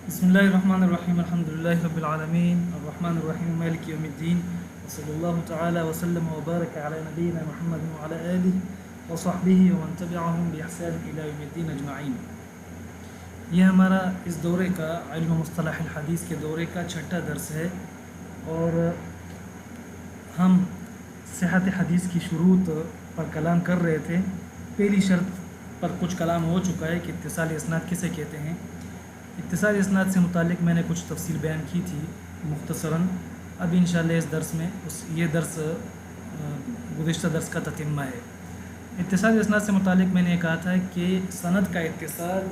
بسم الله الرحمن الرحيم الحمد لله رب العالمين الرحمن الرحيم مالك يوم الدين وصلى الله تعالى وسلم وبارك على نبينا محمد وعلى آله وصحبه ومن تبعهم بإحسان إلى يوم الدين أجمعين۔ یہ ہمارا اس دورے کا علم مصطلح الحدیث کے دورے کا چھٹا درس ہے، اور ہم صحت حدیث کی شروط پر کلام کر رہے تھے۔ پہلی شرط پر کچھ کلام ہو چکا ہے کہ اتصال اسناد کسے کہتے ہیں۔ اتصال اسناد سے متعلق میں نے کچھ تفصیل بیان کی تھی مختصراً۔ اب انشاءاللہ اس درس میں یہ درس گزشتہ درس کا تتمہ ہے۔ اتصال اسناد سے متعلق میں نے کہا تھا کہ سند کا اتصال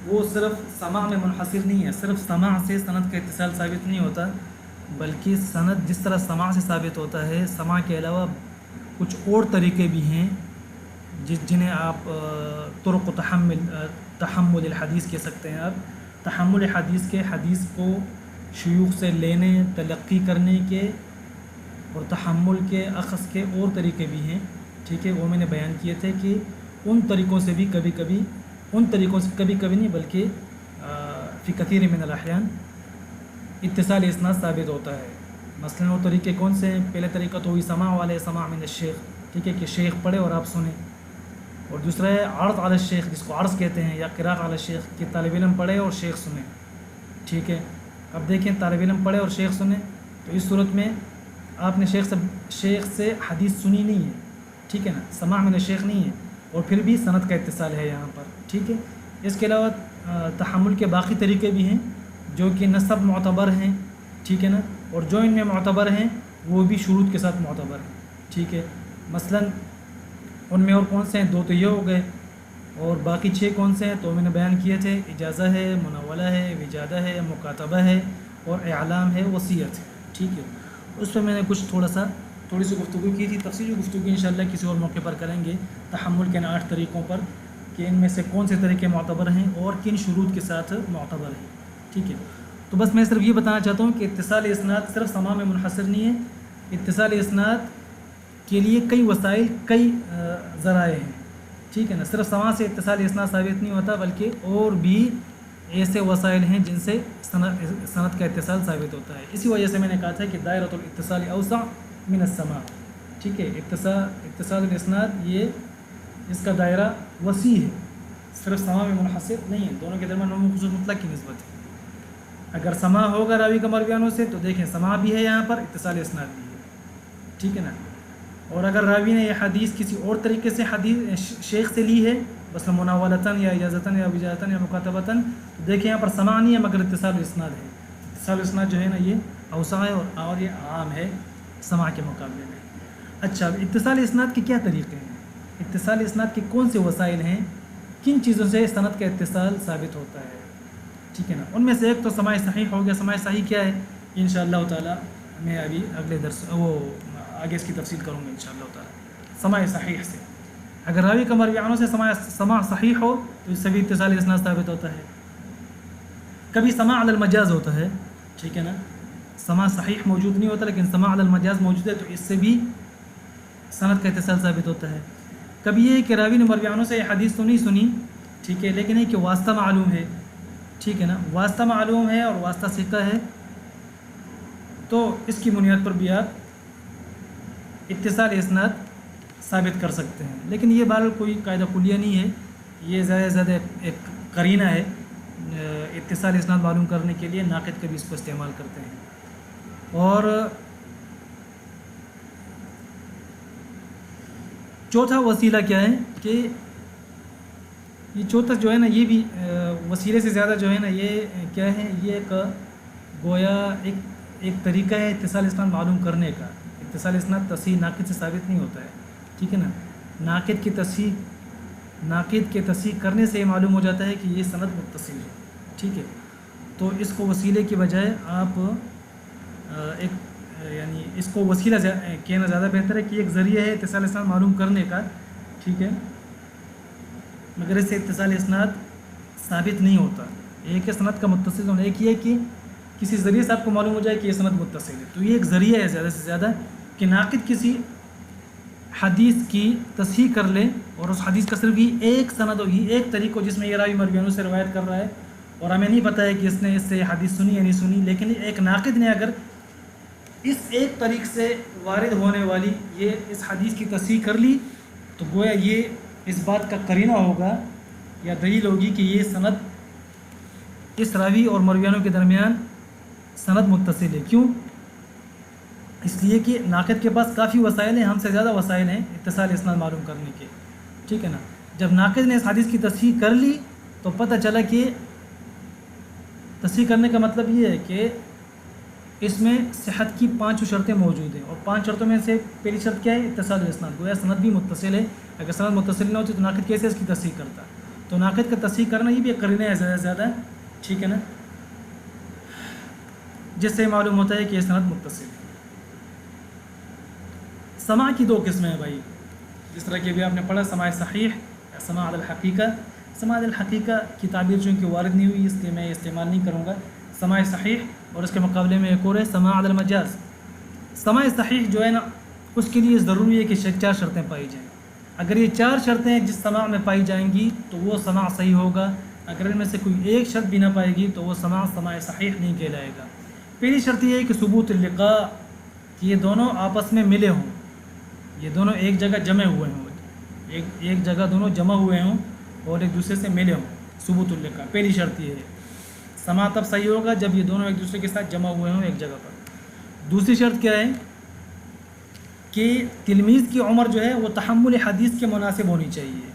وہ صرف سماع میں منحصر نہیں ہے، صرف سماع سے سند کا اتصال ثابت نہیں ہوتا، بلکہ سند جس طرح سماع سے ثابت ہوتا ہے، سماع کے علاوہ کچھ اور طریقے بھی ہیں جنہیں آپ طرق و تحمل الحدیث کہہ سکتے ہیں۔ آپ تحمل حدیث کے، حدیث کو شیوخ سے لینے، تلقی کرنے کے اور تحمل کے، اخذ کے اور طریقے بھی ہیں، ٹھیک ہے۔ وہ میں نے بیان کیے تھے کہ ان طریقوں سے بھی کبھی کبھی نہیں بلکہ فی کثیر من الاحیان اتصال اسناد ثابت ہوتا ہے۔ مثلا وہ طریقے کون سے ہیں؟ پہلے طریقہ تو وہی سماع والے، سماع من الشیخ، ٹھیک ہے، کہ شیخ پڑھے اور آپ سنیں۔ اور دوسرا ہے عرض علی الشیخ، جس کو عرض کہتے ہیں، یا قراءۃ علی الشیخ، کہ طالب علم پڑھے اور شیخ سنیں، ٹھیک ہے۔ اب دیکھیں، طالب علم پڑھے اور شیخ سنیں، تو اس صورت میں آپ نے شیخ سے حدیث سنی نہیں ہے، ٹھیک ہے نا، سماع من الشیخ نہیں ہے، اور پھر بھی سند کا اتصال ہے یہاں پر، ٹھیک ہے۔ اس کے علاوہ تحمل کے باقی طریقے بھی ہیں جو کہ نہ سب معتبر ہیں، ٹھیک ہے نا، اور جو ان میں معتبر ہیں وہ بھی شروط کے ساتھ معتبر ہیں، ٹھیک ہے۔ مثلا ان میں اور کون سے ہیں؟ دو تو یہ ہو گئے، اور باقی 6 کون سے ہیں تو میں نے بیان کیے تھے۔ اجازہ ہے، مناولہ ہے، وجادہ ہے، مکاتبہ ہے، اور اعلام ہے، وصیت ہے، ٹھیک ہے۔ اس پہ میں نے تھوڑی سی گفتگو کی تھی، تفصیلی گفتگو انشاءاللہ کسی اور موقع پر کریں گے، تحمل کے 8 طریقوں پر، کہ ان میں سے کون سے طریقے معتبر ہیں اور کن شروط کے ساتھ معتبر ہیں، ٹھیک ہے۔ تو بس میں صرف یہ بتانا چاہتا ہوں کہ اتصال اسناد صرف سماع میں منحصر نہیں ہے، اتصال اسناد کے لیے کئی وسائل، کئی ذرائع ہیں، ٹھیک ہے نا۔ صرف سماع سے اتصال اسناد ثابت نہیں ہوتا، بلکہ اور بھی ایسے وسائل ہیں جن سے سند کا اتصال ثابت ہوتا ہے۔ اسی وجہ سے میں نے کہا تھا کہ دائرۃ الاتصال اوسع من السماع، ٹھیک ہے۔ اتصال الاسناد اس کا دائرہ وسیع ہے، صرف سماع میں منحصر نہیں ہے، دونوں کے درمیان عموم خصوص مطلق کی نسبت ہے۔ اگر سماع ہوگا راوی کا مرویانوں سے تو دیکھیں سماع بھی ہے یہاں پر، اتصال اسناد بھی ہے، ٹھیک ہے نا۔ اور اگر راوی نے یہ حدیث کسی اور طریقے سے شیخ سے لی ہے، مثلا مناولتاً یا اجازتاً یا وجادتاً یا مکاتبتاً، تو دیکھیں یہاں پر سماع نہیں ہے مگر اتصال اسناد ہے۔ اتصال اسناد جو ہے نا یہ اوسع ہے اور یہ عام ہے سماع کے مقابلے میں۔ اچھا، اب اتصال اسناد کے کیا طریقے ہیں؟ اتصال اسناد کے کون سے وسائل ہیں؟ کن چیزوں سے سند کا اتصال ثابت ہوتا ہے، ٹھیک ہے نا۔ ان میں سے ایک تو سماع صحیح ہو گیا۔ سماع صحیح کیا ہے؟ انشاءاللہ تعالی میں ابھی اگلے درس آگے اس کی تفصیل کروں گا انشاءاللہ تعالی۔ سماع صحیح سے اگر راوی کا مروی عنوں سے سماع صحیح ہو تو اس سے بھی اتصال اسناد ثابت ہوتا ہے۔ کبھی سماع علی المجاز ہوتا ہے، ٹھیک ہے نا، سماع صحیح موجود نہیں ہوتا لیکن سماع علی المجاز موجود ہے، تو اس سے بھی سند کا اتصال ثابت ہوتا ہے۔ کبھی یہ ہے کہ راوی نے مروی عنوں سے یہ حدیث تو نہیں سنی، ٹھیک ہے، لیکن ہے کہ واسطہ معلوم ہے، ٹھیک ہے نا، واسطہ معلوم ہے اور واسطہ ثقہ ہے، تو اس کی بنیاد پر بھی آپ اتصال اسناد ثابت کر سکتے ہیں۔ لیکن یہ بہرحال کوئی قاعدہ کلیہ نہیں ہے، یہ زیادہ سے زیادہ ایک قرینہ ہے اتصال اسناد معلوم کرنے کے لیے، ناقد کبھی اس کو استعمال کرتے ہیں۔ اور چوتھا وسیلہ کیا ہے کہ یہ چوتھا جو ہے نا، یہ بھی وسیلے سے زیادہ جو ہے نا، یہ کیا ہے، یہ ایک گویا ایک طریقہ ہے اتصال اسناد معلوم کرنے کا۔ اتصال اسناد تصحیح ناقد سے ثابت نہیں ہوتا ہے، ٹھیک ہے نا۔ ناقد کے تصحیح کرنے سے یہ معلوم ہو جاتا ہے کہ یہ سند متصل ہے، ٹھیک ہے۔ تو اس کو وسیلے کی بجائے آپ یعنی اس کو وسیلہ کہنا زیادہ بہتر ہے کہ ایک ذریعہ ہے اتصال اسناد معلوم کرنے کا، ٹھیک ہے، مگر اس سے اتصال اسناد ثابت نہیں ہوتا۔ ایک ہے سند کا متصل ہونا، ایک یہ ہے کہ کسی ذریعے سے آپ کو معلوم ہو جائے کہ یہ سند متصل ہے، تو یہ ایک ذریعہ ہے زیادہ سے زیادہ کہ ناقد کسی حدیث کی تصحیح کر لے اور اس حدیث کا صرف یہ ایک سند ہوگی، ایک طریق ہو جس میں یہ راوی مرویانوں سے روایت کر رہا ہے، اور ہمیں نہیں پتہ ہے کہ اس نے اس سے حدیث سنی یا نہیں سنی، لیکن ایک ناقد نے اگر اس ایک طریق سے وارد ہونے والی یہ اس حدیث کی تصحیح کر لی تو گویا یہ اس بات کا قرینہ ہوگا یا دلیل ہوگی کہ یہ سند اس راوی اور مرویانوں کے درمیان سند متصل ہے۔ کیوں؟ اس لیے کہ ناقد کے پاس کافی وسائل ہیں، ہم سے زیادہ وسائل ہیں اتصال اسناد معلوم کرنے کے، ٹھیک ہے نا۔ جب ناقد نے اس حدیث کی تصحیح کر لی تو پتہ چلا کہ تصحیح کرنے کا مطلب یہ ہے کہ اس میں صحت کی 5 شرطیں موجود ہیں، اور 5 شرطوں میں سے پہلی شرط کیا ہے؟ اتصال الاسناد، گویا سند بھی متصل ہے۔ اگر سند متصل نہ ہوتی تو ناقد کیسے اس کی تصحیح کرتا؟ تو ناقد کا تصحیح کرنا یہ بھی ایک قرینہ ہے زیادہ سے زیادہ، ٹھیک ہے نا، جس سے معلوم ہوتا ہے کہ یہ سند متصل ہے۔ سماع کی 2 قسمیں ہیں بھائی، جس طرح کہ ابھی آپ نے پڑھا سماع صحیح یا سماع علی الحقیقہ۔ سماع علی الحقیقہ کی تعبیر چونکہ وارد نہیں ہوئی اس لیے میں استعمال نہیں کروں گا۔ سماع صحیح اور اس کے مقابلے میں ایک اور ہے سماع علی المجاز۔ سماع صحیح جو ہے نا اس کے لیے ضروری ہے کہ 4 شرطیں پائی جائیں۔ اگر یہ 4 شرطیں جس سماع میں پائی جائیں گی تو وہ سماع صحیح ہوگا، اگر ان میں سے کوئی ایک شرط بھی نہ پائے گی تو وہ سماع صحیح نہیں کہلائے گا۔ پہلی شرط یہ ہے کہ ثبوت اللقاء، کہ یہ دونوں آپس میں ملے ہوں، یہ دونوں ایک جگہ جمع ہوئے ہوں، ایک جگہ دونوں جمع ہوئے ہوں اور ایک دوسرے سے ملے ہوں، ثبوت اللقاء پہلی شرط یہ ہے۔ سماع تب صحیح ہوگا جب یہ دونوں ایک دوسرے کے ساتھ جمع ہوئے ہوں ایک جگہ پر۔ دوسری شرط کیا ہے کہ تلمیذ کی عمر جو ہے وہ تحمل حدیث کے مناسب ہونی چاہیے۔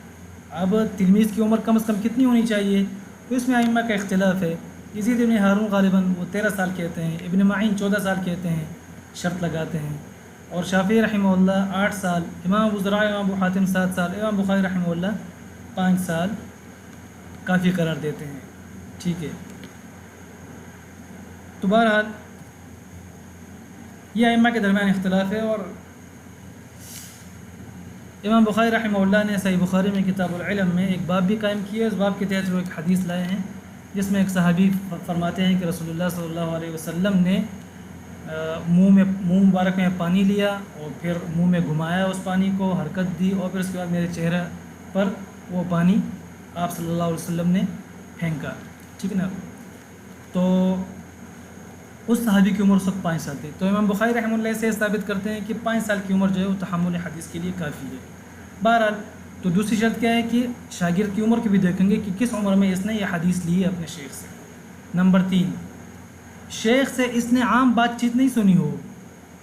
اب تلمیذ کی عمر کم از کم کتنی ہونی چاہیے؟ تو اس میں ائمہ کا اختلاف ہے۔ یزید ابن ہارون غالباً وہ 13 سال کہتے ہیں، ابن معین 14 سال کہتے ہیں، شرط لگاتے ہیں، اور شافعی رحمہ اللہ 8 سال، امام ابو زرع امام ابو حاتم 7 سال، امام بخاری رحمہ اللہ 5 سال کافی قرار دیتے ہیں، ٹھیک ہے۔ تو بہرحال یہ ائمہ کے درمیان اختلاف ہے، اور امام بخاری رحمہ اللہ نے صحیح بخاری میں کتاب العلم میں ایک باب بھی قائم کیا ہے۔ اس باب کے تحت وہ ایک حدیث لائے ہیں جس میں ایک صحابی فرماتے ہیں کہ رسول اللہ صلی اللہ علیہ وسلم نے منہ مبارک میں پانی لیا اور پھر منہ میں گھمایا اس پانی کو، حرکت دی، اور پھر اس کے بعد میرے چہرے پر وہ پانی آپ صلی اللہ علیہ وسلم نے پھینکا، ٹھیک ہے نا۔ تو اس صحابی کی عمر اس وقت 5 سال تھی۔ تو امام بخاری رحمہ اللہ سے ثابت کرتے ہیں کہ 5 سال کی عمر جو ہے وہ تحمل حدیث کے لیے کافی ہے۔ بہرحال تو دوسری شرط کیا ہے کہ شاگرد کی عمر کو بھی دیکھیں گے کہ کس عمر میں اس نے یہ حدیث لی ہے اپنے شیخ سے۔ نمبر 3، شیخ سے اس نے عام بات چیت نہیں سنی ہو،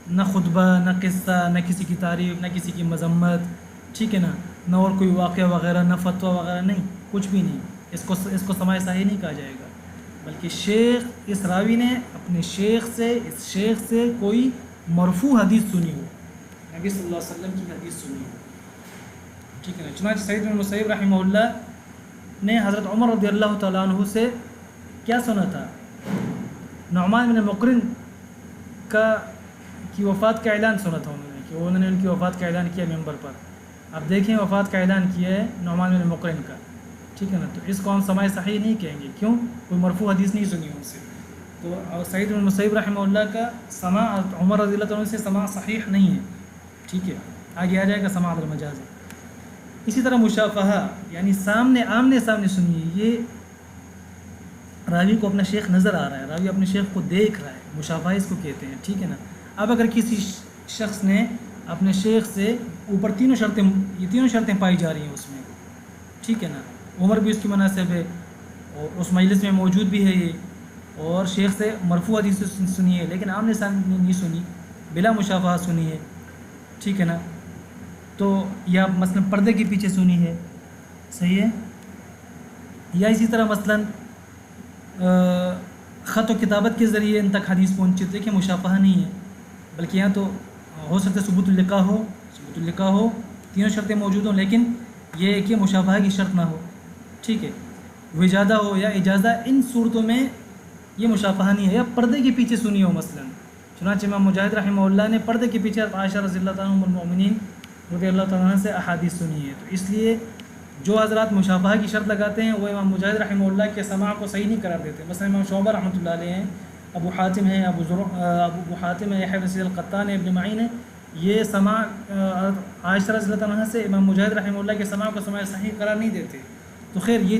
نہ خطبہ، نہ قصہ، نہ کسی کی تعریف، نہ کسی کی مذمت، ٹھیک ہے نا، نہ اور کوئی واقعہ وغیرہ، نہ فتویٰ وغیرہ، نہیں، کچھ بھی نہیں۔ اس کو سماع صحیح نہیں کہا جائے گا، بلکہ شیخ، اس راوی نے اپنے شیخ سے کوئی مرفوع حدیث سنی ہو، نبی صلی اللہ علیہ وسلم کی حدیث سنی ہو، ٹھیک ہے نا۔ چنانچہ سعید بن مسیب رحمہ اللہ نے حضرت عمر رضی اللہ تعالیٰ عنہ سے کیا سنا تھا؟ نعمان بن مقرن کی وفات کا اعلان سنا تھا انہوں نے، کہ انہوں نے ان کی وفات کا اعلان کیا ممبر پر۔ اب دیکھیں وفات کا اعلان کیا ہے نعمان بن مقرن کا، ٹھیک ہے نا، تو اس کو ہم سماع صحیح نہیں کہیں گے، کیوں؟ کوئی مرفوع حدیث نہیں سنی ان سے۔ تو سعید بن مسیب رحمہ اللہ کا سماع عمر رضی اللہ عنہ سے سماع صحیح نہیں ہے، ٹھیک ہے، آگے آ جائے گا سماع المجاز۔ اسی طرح مشافہہ، یعنی آمنے سامنے سنیے، یہ راوی کو اپنا شیخ نظر آ رہا ہے، راوی اپنے شیخ کو دیکھ رہا ہے، مشافہہ اس کو کہتے ہیں، ٹھیک ہے نا۔ اب اگر کسی شخص نے اپنے شیخ سے اوپر تینوں شرطیں پائی جا رہی ہیں اس میں، ٹھیک ہے نا، عمر بھی اس کی مناسب ہے اور اس مجلس میں موجود بھی ہے یہ، اور شیخ سے مرفوع حدیث سنی ہے لیکن آمنے سامنے نہیں سنی، بلا مشافہہ سنی ہے، ٹھیک ہے نا، تو یا مثلا پردے کے پیچھے سنی ہے، صحیح ہے، یا اسی طرح مثلا خط و کتابت کے ذریعے ان تک حدیث پہنچی، دیکھیں مشافہہ نہیں ہے، بلکہ یہاں تو ہو سکتا ہے ثبوت اللقاء ہو، تینوں شرطیں موجود ہوں، لیکن یہ ہے کہ مشافہہ کی شرط نہ ہو، ٹھیک ہے، وجادہ ہو یا اجازہ، ان صورتوں میں یہ مشافہہ نہیں ہے، یا پردے کے پیچھے سنی ہو مثلا۔ چنانچہ امام مجاہد رحمہ اللہ نے پردے کے پیچھے عائشہ رضی اللہ تعالیٰ عنہ ام المؤمنین رضی اللہ تعالیٰ عنہ سے احادیث سنی ہے۔ تو اس لیے جو حضرات مشافہہ کی شرط لگاتے ہیں وہ امام مجاہد رحمہ اللہ کے سماع کو صحیح نہیں قرار دیتے۔ مثلا امام شعبہ رحمۃ اللہ علیہ ہیں، ابو حاتم ہے، ابو حاتم ہے، یحییٰ بن سعید القطان ہے، ابن معین ہے، یہ سماع عائشہ رضی اللہ عنہ سے امام مجاہد رحمہ اللہ کے سماع کو سماع صحیح قرار نہیں دیتے۔ تو خیر یہ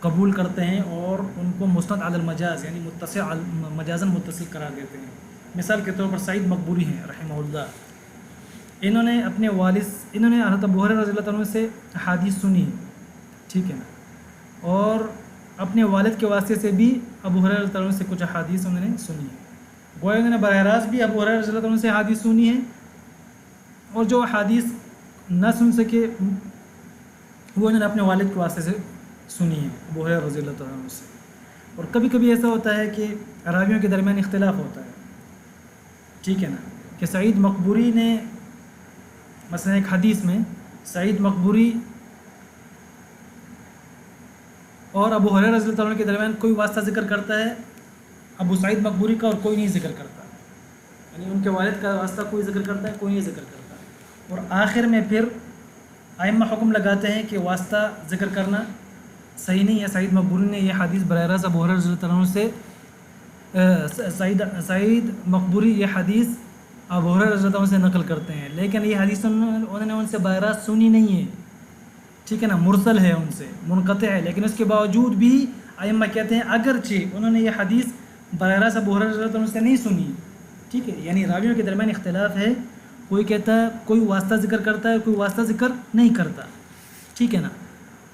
قبول کرتے ہیں اور ان کو مسند علی المجاز یعنی مجازن متصل قرار دیتے ہیں۔ مثال کے طور پر سعید مقبوری ہیں رحمہ اللہ، انہوں نے حضرت ابو ہریرہ رضی اللہ عنہ سے احادیث سنی، ٹھیک ہے نا، اور اپنے والد کے واسطے سے بھی ابو ہریرہ رضی اللہ عنہ سے کچھ احادیث انہوں نے سنی ہے۔ گویا انہوں نے براہ راست بھی ابو ہریرہ رضی اللہ عنہ سے احادیث سنی ہے، اور جو احادیث نہ سن سکے وہ انہوں نے اپنے والد کے واسطے سے سنی ہے ابو ہریرہ رضی اللہ عنہ سے۔ اور کبھی کبھی ایسا ہوتا ہے کہ راویوں کے درمیان اختلاف ہوتا ہے، ٹھیک ہے نا، کہ سعید مقبوری نے مثلا ایک حدیث میں سعید مقبوری اور ابو ہریرہ رضی اللہ عنہ کے درمیان کوئی واسطہ ذکر کرتا ہے ابو سعید مقبوری کا، اور کوئی نہیں ذکر کرتا، یعنی ان کے والد کا واسطہ کوئی ذکر کرتا ہے، کوئی نہیں ذکر کرتا، اور آخر میں پھر ائمہ حکم لگاتے ہیں کہ واسطہ ذکر کرنا صحیح نہیں ہے، سعید مقبوری نے یہ حدیث براہ راست ابو ہریرہ رضی اللہ عنہ سے سعید مقبوری یہ حدیث ابو ہریرہ رضی اللہ عنہ سے نقل کرتے ہیں، لیکن یہ حدیث انہوں نے ان سے براہ راست سنی نہیں ہے، ٹھیک ہے نا، مرسل ہے، ان سے منقطع ہے، لیکن اس کے باوجود بھی ائمہ کہتے ہیں اگرچہ انہوں نے یہ حدیث براہ راست ابو ہریرہ رضی اللہ عنہ سے نہیں سنی، ٹھیک ہے، یعنی راویوں کے درمیان اختلاف ہے، کوئی کہتا ہے کوئی واسطہ ذکر کرتا ہے، کوئی واسطہ ذکر نہیں کرتا، ٹھیک ہے نا۔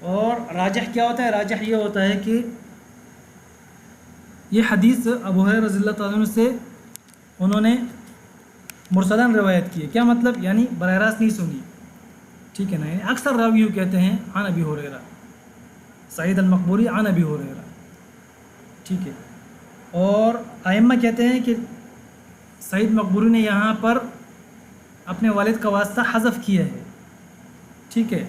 اور راجح کیا ہوتا ہے؟ راجح یہ ہوتا ہے کہ یہ حدیث ابو ہریرہ رضی اللہ تعالیٰ عنہ سے انہوں نے مرسلاً روایت کی ہے، کیا مطلب؟ یعنی براہ راست نہیں سنی، ٹھیک ہے نا، یعنی اکثر راویوں کہتے ہیں عن ابی ہریرہ، سعید المقبوری عن ابی ہریرہ، ٹھیک ہے، اور ائمہ کہتے ہیں کہ سعید مقبوری نے یہاں پر اپنے والد کا واسطہ حذف کیا ہے، ٹھیک ہے،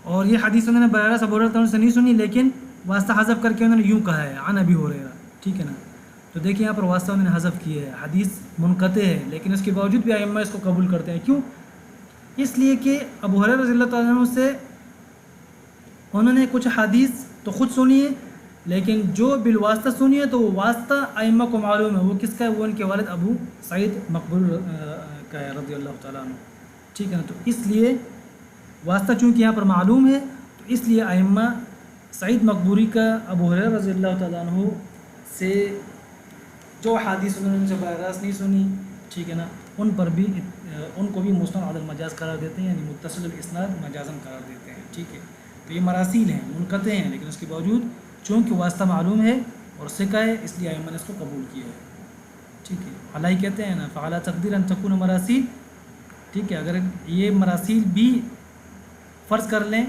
اور یہ حدیث انہوں نے براہ راست ابو ہریرہ سے نہیں سنی، لیکن واسطہ حذف کر کے انہوں نے یوں کہا ہے عن ابی ہریرہ، ٹھیک ہے نا، تو دیکھیں یہاں پر واسطہ انہوں نے حذف کیا ہے، حدیث منقطع ہے، لیکن اس کے باوجود بھی ائمہ اس کو قبول کرتے ہیں، کیوں؟ اس لیے کہ ابو ہریرہ رضی اللہ تعالیٰ عنہ سے انہوں نے کچھ حدیث تو خود سنی ہے، لیکن جو بالواسطہ سنی ہے تو وہ واسطہ ائمہ کو معلوم ہے وہ کس کا ہے، وہ ان کے والد ابو سعید مقبول کا ہے رضی اللہ تعالیٰ عنہ، ٹھیک ہے نا، تو اس لیے واسطہ چونکہ یہاں پر معلوم ہے تو اس لیے ائمہ سعید مقبوری کا ابو ہریرہ رضی اللہ تعالیٰ عنہ سے جو حدیث انہوں نے ان سے براہ راست نہیں سنی، ٹھیک ہے نا، ان کو بھی مسند علی المجاز قرار دیتے ہیں، یعنی متصل الاسناد مجازن قرار دیتے ہیں، ٹھیک ہے، تو یہ مراسیل ہیں، منقطع ہیں، لیکن اس کے باوجود چونکہ واسطہ معلوم ہے اور ثقہ ہے اس لیے ائمہ نے اس کو قبول کیا ہے، ٹھیک ہے، علائی کہتے ہیں نا فعلی تقدیر ان تکون مراسیل، ٹھیک ہے، اگر یہ مراسیل بھی فرض کر لیں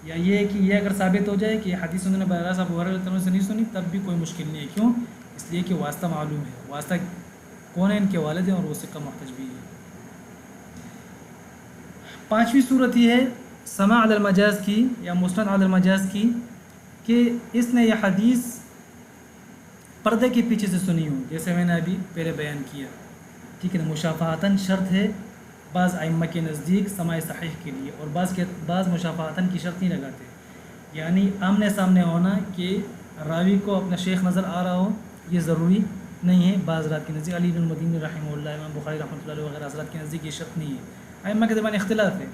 یا یہ کہ یہ اگر ثابت ہو جائے کہ یہ حدیث انہوں نے براہ راست ابو ہریرہ سے نہیں سنی تب بھی کوئی مشکل نہیں ہے، کیوں؟ اس لیے کہ واسطہ معلوم ہے، واسطہ کون ہے؟ ان کے والد ہیں اور وہ ثقہ محتج بھی ہے۔ پانچویں صورت یہ ہے سماع علی المجاز کی یا مسند علی المجاز کی، کہ اس نے یہ حدیث پردے کے پیچھے سے سنی ہو، جیسے میں نے ابھی پہلے بیان کیا، ٹھیک ہے نا، مشافہتاً شرط ہے بعض ائمہ کے نزدیک سماع صحیح کے لیے، اور بعض مشافہتاً کی شرط نہیں لگاتے، یعنی آمنے سامنے ہونا کہ راوی کو اپنا شیخ نظر آ رہا ہو یہ ضروری نہیں ہے، بعض حضرات کے نزدیک علی بن المدینی رحمہ اللہ، امام بخاری رحمۃ اللہ علیہ وغیرہ حضرات کے نزدیک یہ شرط نہیں ہے، ائمہ کے درمیان اختلاف ہے،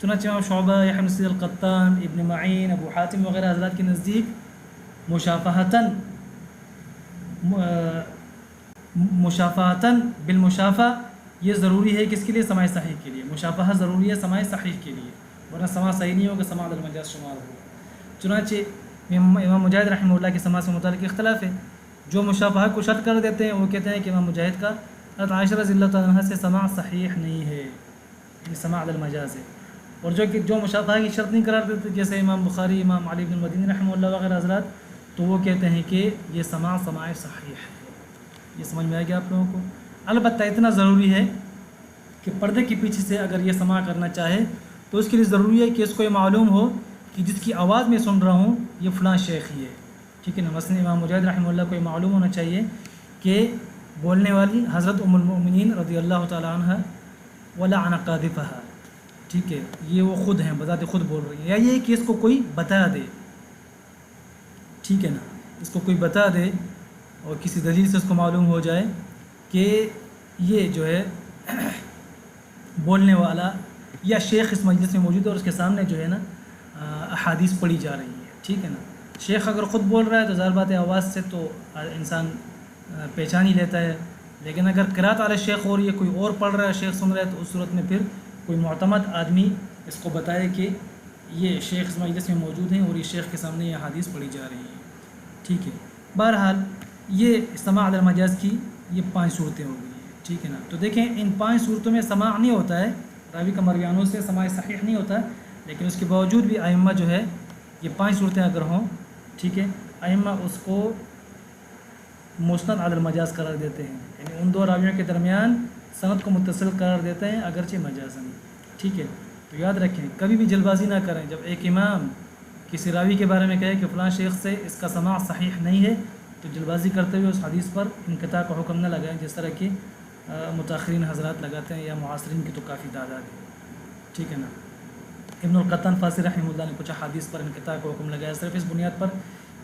چنانچہ امام شعبہ، یحییٰ بن سعید القطان، ابن معین، ابو حاتم وغیرہ حضرات کے نزدیک مشافہتاً بالمشافہ یہ ضروری ہے، کس کے لیے؟ سماع صحیح کے لیے، مشافہہ ضروری ہے سماع صحیح کے لیے، ورنہ سماع صحیح نہیں ہوگا، سماع علی المجاز شمار ہوگا۔ چنانچہ امام مجاہد رحمہ اللہ کے سماع سے متعلق اختلاف ہے، جو مشافہہ کو شرط کر دیتے ہیں وہ کہتے ہیں کہ امام مجاہد کا حضرت عائشہ رضی اللہ تعالیٰ عنہ سے سماع صحیح نہیں ہے، یعنی سماع علی المجاز ہے، اور جو مشافہہ کی شرط نہیں قرار دیتے جیسے امام بخاری، امام علی بن المدینی رحمہ اللہ وغیرہ حضرات، تو وہ کہتے ہیں کہ یہ سماع صحیح ہے۔ یہ سمجھ میں آ گیا آپ لوگوں کو؟ البتہ اتنا ضروری ہے کہ پردے کے پیچھے سے اگر یہ سماع کرنا چاہے تو اس کے لیے ضروری ہے کہ اس کو یہ معلوم ہو کہ جس کی آواز میں سن رہا ہوں یہ فلاں شیخ ہی ہے، ٹھیک ہے نا، مثلا امام مجاہد رحمہ اللہ کو یہ معلوم ہونا چاہیے کہ بولنے والی حضرت ام المؤمنین رضی اللہ تعالیٰ عنہ ولعن قاذفہا، ٹھیک ہے، یہ وہ خود ہیں، بذات خود بول رہی ہیں، یا یہ کہ اس کو کوئی بتا دے، ٹھیک ہے نا، اس کو کوئی بتا دے اور کسی دلیل سے اس کو معلوم ہو جائے کہ یہ جو ہے بولنے والا یا شیخ اس مجلس میں موجود ہے اور اس کے سامنے جو ہے نا احادیث پڑھی جا رہی ہے، ٹھیک ہے نا، شیخ اگر خود بول رہا ہے تو ظاہر بات ہے آواز سے تو انسان پہچان ہی لیتا ہے، لیکن اگر قرات علی شیخ ہو رہی ہے، کوئی اور پڑھ رہا ہے، شیخ سن رہا ہے، تو اس صورت میں پھر کوئی معتمد آدمی اس کو بتائے کہ یہ شیخ اس مجلس میں موجود ہیں اور یہ شیخ کے سامنے یہ حدیث پڑھی جا رہی ہیں، ٹھیک ہے۔ بہرحال یہ سماع علی المجاز کی یہ 5 صورتیں ہو گئی ہیں، ٹھیک ہے نا۔ تو دیکھیں ان 5 صورتوں میں سماع نہیں ہوتا ہے، راوی کا مرویانوں سے سماع صحیح نہیں ہوتا، لیکن اس کے باوجود بھی ائمہ جو ہے یہ 5 صورتیں اگر ہوں، ٹھیک ہے، ائمہ اس کو مسند علی المجاز قرار دیتے ہیں، یعنی ان 2 راویوں کے درمیان سند کو متصل قرار دیتے ہیں اگرچہ مجازاً، ٹھیک ہے۔ تو یاد رکھیں کبھی بھی جلد بازی نہ کریں، جب ایک امام کسی راوی کے بارے میں کہے کہ فلاں شیخ سے اس کا سماع صحیح نہیں ہے، تو جلد بازی کرتے ہوئے اس حدیث پر انقطاع کا حکم نہ لگائیں، جس طرح کہ متاخرین حضرات لگاتے ہیں، یا معاصرین کی تو کافی تعداد ہے، ٹھیک ہے نا۔ ابن القطان فاسی رحمہ اللہ نے کچھ حدیث پر انقطاع کا حکم لگایا صرف اس بنیاد پر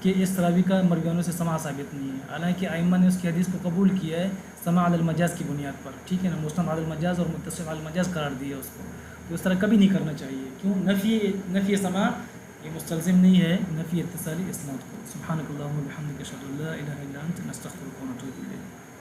کہ اس راوی کا مرویانوں سے سماع ثابت نہیں ہے، حالانکہ ائمہ نے اس کی حدیث کو قبول کیا ہے سماع علی المجاز کی بنیاد پر، ٹھیک ہے نا، مسند علی المجاز اور متصل علی المجاز قرار دیا اس کو۔ تو اس طرح کبھی نہیں کرنا چاہیے، کیوں؟ نفی سماع یہ مستلزم نہیں ہے نفی اتصالی اسناد کو۔ سبحانک اللہم و بحمدک اشہد ان لا الہ الا انت نستغفرک و نتوب الیک۔